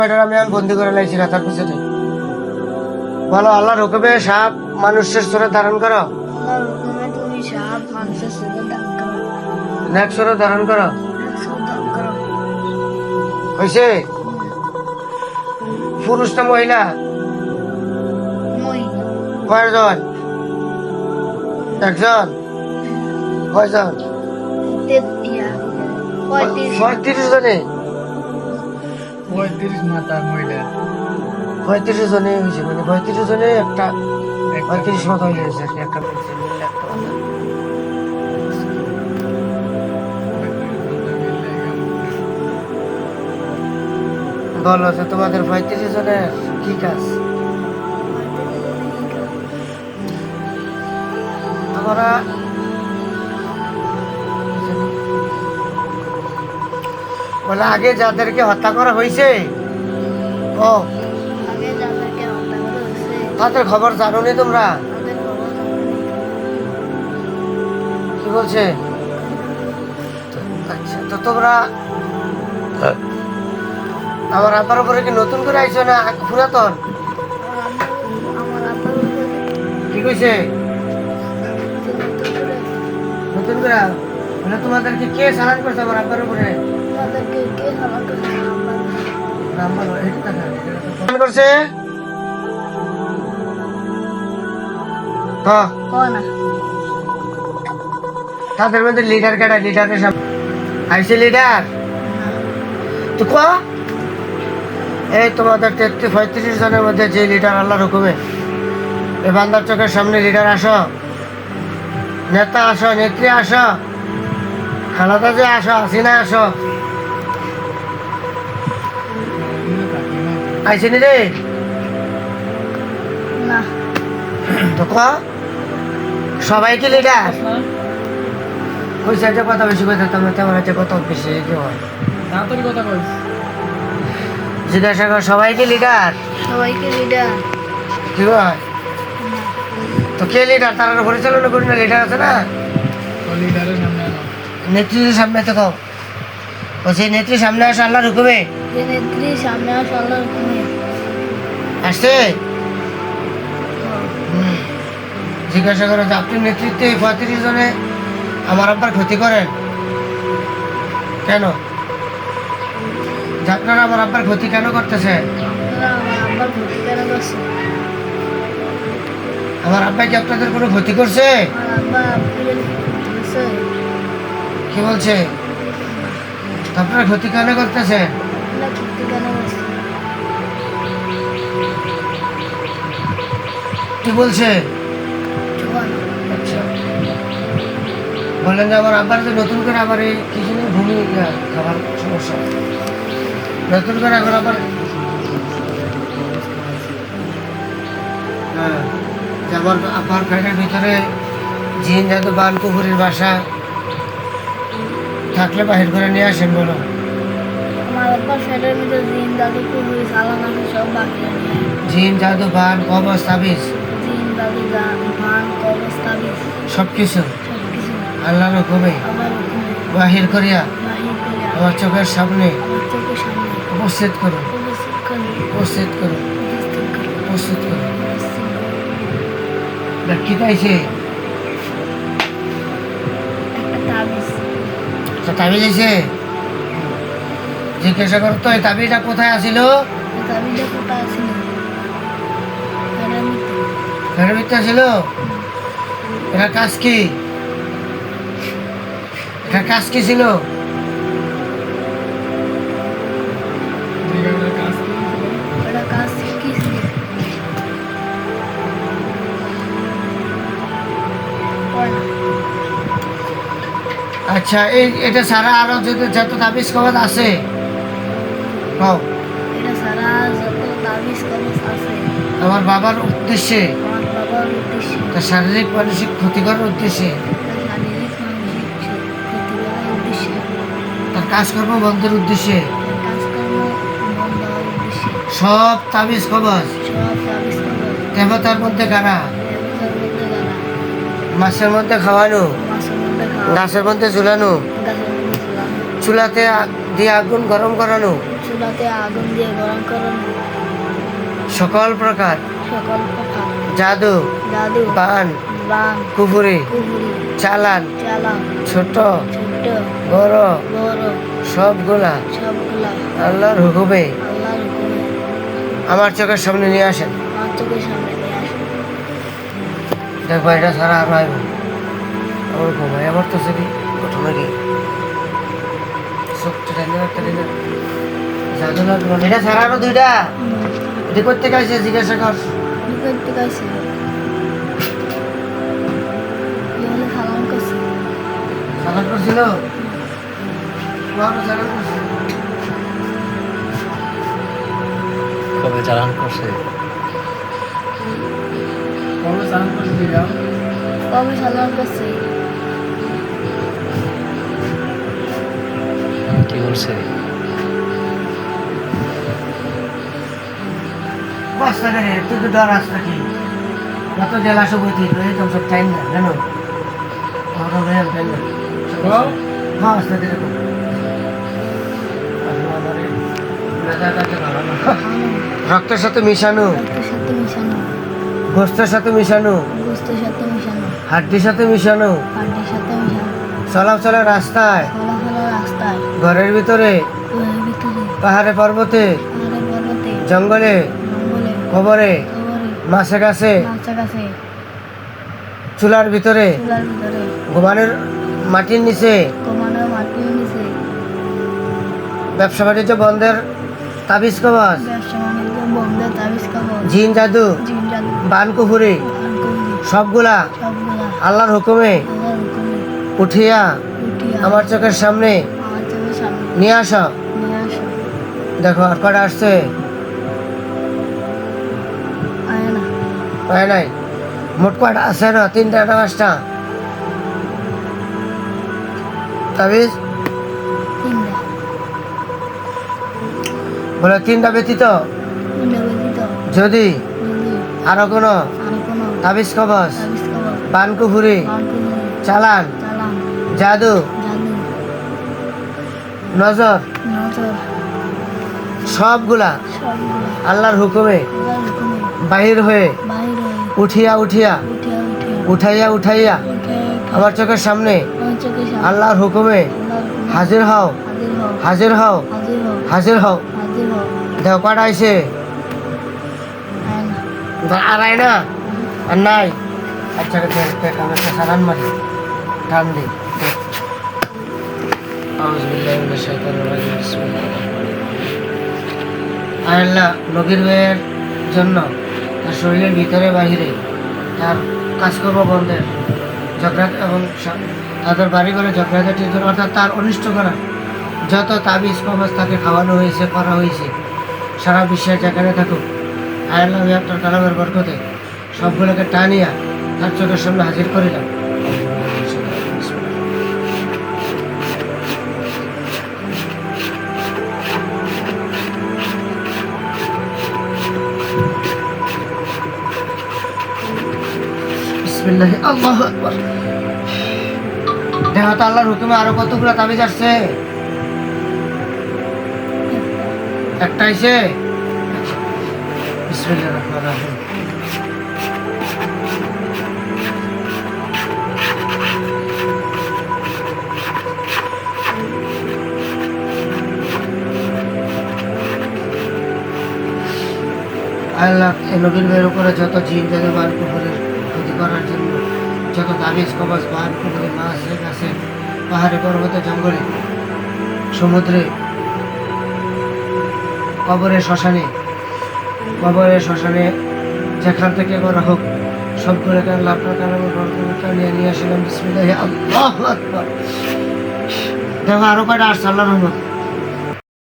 আমি আর বন্দি করে লাইছি রাতার পিছনে। বলো আল্লাহর হুকুমে সাপ মানুষের সুরে ধারণ করো। আল্লাহর হুকুমে তুমি সাপ মানুষের সুরে দান করো। নেক সুরে ধারণ করো। সুরে দান করো। হয়েছে? পুরুষ না মহিলা? মহিলা। কয়জন? একজন? কয়জন? 35 জনে। 35 মাতা মহিলা 35 জনে হয়েছে, মানে 35 জনে একটা 35 মতো হয়ে গেছে আর কি, একটা পেয়েছে, মিললে একটা কথা। বলো যে তোমাদের 35 জনের কি কাজ? আমরা বলে আগে যাদেরকে হত্যা করা হয়েছে ও আগে যাদেরকে হত্যা করা হয়েছে তাদের খবর জানো নি তোমরা? তাদের খবর জানি। কি বলছে? আচ্ছা, তো তোমরা আমার আব্বার উপরে কি নতুন করে আইছো না পুরাতন? আমার আব্বার উপরে কি কইছে? নতুন করে নতুন করে মানে তোমাদেরকে কে চালান করছে আমার আব্বার উপরে? তাদেরকে কে হামলা করছে? আব্বার। নাম বলো, এটা দেখা চালান করছে। হ্যাঁ, না তাদের মধ্যে লিডার কেডা? লিডারের সামনে আইসে লিডার তো ক এই তোমাদের 35 জনের মধ্যে যে লিডার আল্লাহর হুকুমে এই বান্দার চোখের সামনে লিডার আসো, নেতা আসো, নেত্রী আসো, খালাদা যে আসো, হাসিনা আসো, আইসেনি রে না তো ক সবাই কি লিডার? ওই সাইডে কথা বেশি কথা, তোমার তেমন হচ্ছে কত বেশি কি হয় তাড়াতাড়ি কথা কইস জিজ্ঞাসা কর সবাই কি লিডার? সবাইকে লিডার কি হয় তো কে লিডার? তারা পরিচালনা করি না, লিডার আছে না, তো লিডারের সামনে আনো নেত্রীর সামনে তো কও ও সেই নেত্রীর সামনে আসো আল্লাহর হুকুমে যে নেত্রী সামনে আসে আল্লাহর হুকুমে আসছে। জিজ্ঞাসা করো যে আপনি নেতৃত্বে 35 জনে আমার আব্বার ক্ষতি করেন কেন? যে আপনারা আমার আব্বার ক্ষতি কেন করতেছেন? আপনারা আমার আব্বার ক্ষতি কেন করছে? আমার আব্বা কি আপনাদের কোনো ক্ষতি করছে? আমার আব্বা আপনাদের ক্ষতি করছে? কি বলছে? তো আপনারা ক্ষতি কেন করতেছেন? আপনারা ক্ষতি কেন করছে? কি বলছে? জোয়ান আচ্ছা, বললেন যে আমার আব্বার যে নতুন করে আবার এই কি জানি ভূমি খাবার সমস্যা, নতুন করে এখন আবার হ্যাঁ, যে আমার আব্বার পেটের ভিতরে জিন জাদু বান কুকুরের বাসা থাকলে বাহির করে নিয়ে আসেন বলো। আমার আব্বার ফেলের মধ্যে জিন দাদু কুকুরি সালান আছে সব বাকি নিয়ে জিন জাদু বান কবজ তাবিজ জিন দাদু ধান কবজ তাবিজ সব কিছু সব কিছু আল্লাহর হুকুমে আবার হুকুমে বাহির করিয়া বাহির করে আমার চোখের সামনে আমার চোখের সামনে উপস্থিত করুন, উপস্থিত করে উপস্থিত করুন, উপস্থিত করে উপস্থিত করুন। উপস্থিত করে কি চাইছে? একটা তাবিজ তাবিজ আছে? জিজ্ঞাসা করতো এই তাবিজটা কোথায় আসিল? তাবিজটা কোথায় ছিল? ফেলের মধ্যে ঘরের ভিতরে ছিল। এটা কাজ কি? এটা কাজ কি ছিল? লিডারের কাজ কি ছিল? এটা কাজ কি ছিল? পড়া আচ্ছা, এটা ছাড়া আরো যত তাবিজ কবজ আছে কও। এটা সারা যত তাবিজ কবজ আছে আমার বাবার উদ্দেশ্যে, আমার বাবার উদ্দেশ্যে তার শারীরিক মানসিক ক্ষতি করার উদ্দেশ্যে, তার শারীরিক মানসিক ক্ষতি করার উদ্দেশ্যে তার কাজকর্ম বন্ধের উদ্দেশ্যে তার কাজকর্ম বন্ধ হওয়ার উদ্দেশ্যে সব তাবিজ কবজ সব তাবিজ কবজ দেবতার মধ্যে গাড়া, দেবতার মধ্যে গাড়া, মাছের মধ্যে খাওয়ানো, মাছের মধ্যে খাওয়া, গাছের মধ্যে ঝুলানো, গাছের মধ্যে ঝুলানো, চুলাতে দিয়ে আগুন গরম করানো, চুলাতে চুলাতে আগুন দিয়ে গরম করেন সকল প্রকার সকল প্রকার জাদু জাদু বান বান কুফুরি কুহুরি চালান চালান ছোট ছোট্ট বড় বড় সবগুলা সবগুলা আল্লাহর হুকুমে আল্লাহর হুকুমে আমার চোখের সামনে নিয়ে আসেন। আমার চোখের সামনে নিয়ে আসেন। দেখো এটা ছাড়া আর আইব আমার ঘুমাই আমার তো সেটি ঘটনা কি সবটা টাইনে একটা দিনে জাদু লাগলো এটা ছাড়া আরো দুইটা এটা করতে গেছে জিজ্ঞাসা কর কি করতে গেছিল বলে সালাম করছে সালাদ করছিল সালাদ করছিল কবে চালান করছে? কবে চালান করছে দিলাম? কবে সালাম করছে কি বলছে? কষ্ট করে তুই তো ডর আস নাকি কত জেলা সবতি এই তো সব টাইম না জানো ওরা ভ্যান টাইম না হ্যাঁ আস্তে ধীরে করো রক্তের সাথে মিশানো রক্তের সাথে মিশানো গোস্তের সাথে মিশানো গোস্তের সাথে মিশানো হাড্ডির সাথে মিশানো হাড্ডির সাথে মিশানো চলাচলের রাস্তায় চলাচলের রাস্তায় ঘরের ভিতরে ঘরের ভিতরে পাহাড়ে পর্বতে পাহাড়ে পর্বতে জঙ্গলে জঙ্গলে কবরে কবরে মাছে গাছে কাছাকাছি চুলার ভিতরে চুলার ভিতরে ঘুমানোর মাটির নিচে কমানোর মাটির নিচে ব্যবসা বাণিজ্য বন্ধের তাবিজ কবচ ব্যবসা বাণিজ্য বন্ধ তাবিজ কবচ জিন জাদু জিন জাদু বান কুফুরি সবগুলা সবগুলা আল্লাহর হুকুমে আল্লাহর হুকুমে উঠিয়া উঠিয়া আমার চোখের সামনে আমার চোখের সামনে নিয়ে আসো। নিয়ে আসো দেখো আর কটা আসছে আয় না পায় নাই মোট কটা আছে না তিনটা না পাঁচটা তাবিজ তিনটা বলে তিনটা ব্যতীত তিনটা ব্যতীত যদি যদি আরো কোনো আর কোনো তাবিজ কবচ তাবিজ কবচ বান কুফুরি বানকুনি চালান চালান জাদু জাদু নজর নজর সবগুলা সবগুলা আল্লাহর হুকুমে আল্লাহর হুকুমে বাহির হয়ে বাহির হয়ে উঠিয়া উঠিয়া উঠিয়া উঠাইয়া উঠিয়া উঠাইয়া আমার চোখের সামনে আমার চোখের সামনে আল্লাহর হুকুমে আল্লাহর হুকুমে হাজির হও হাজির হও হাজির হও হাজির হাজির হও হও হাজির হও দেখো কটা আইছে আয় না আর আয় না আর নাই আচ্ছা আমি একটা সালান মারি টান দিই আল্লাহ নবীর ভাইয়ের জন্য তার শরীরের ভিতরে বাহিরে তার কাজকর্ম বন্ধের ঝগড়া এবং তাদের বাড়ি ঘরে ঝগড়াঝাটির জন্য অর্থাৎ তার অনিষ্ট করা যত তাবিজ কবচ তাকে খাওয়ানো হয়েছে করা হয়েছে সারা বিশ্বের যেখানে থাকুক আল্লাহ আমি আপনার কালামের বরকতে সবগুলোকে টানিয়া তার চোখের সামনে হাজির করিলাম। বিসমিল্লাহি আল্লাহু আকবার। দেখো তো আল্লাহর হুকুমে আরো কতগুলো তাবিজ আসছে? একটা আইছে। বিসমিল্লাহির রহমানির রহিম। আল্লাহ এই নবীর ভাইয়ের উপরে যত জিন জাদু বান কুফুরের ক্ষতি করার জন্য যত তাবিজ কবচ বান কুফুরে মাছ গাছে পাহাড়ে পর্বতে জঙ্গলে সমুদ্রে কবরে শ্মশানে যেখান থেকে করা হোক সবগুলোকে আল্লাহ আপনার কারণে নিয়ে আসলাম। বিসমিল্লাহি আল্লাহু আকবার। দেখো আরো কয়টা আসছে আল্লাহর রহমত।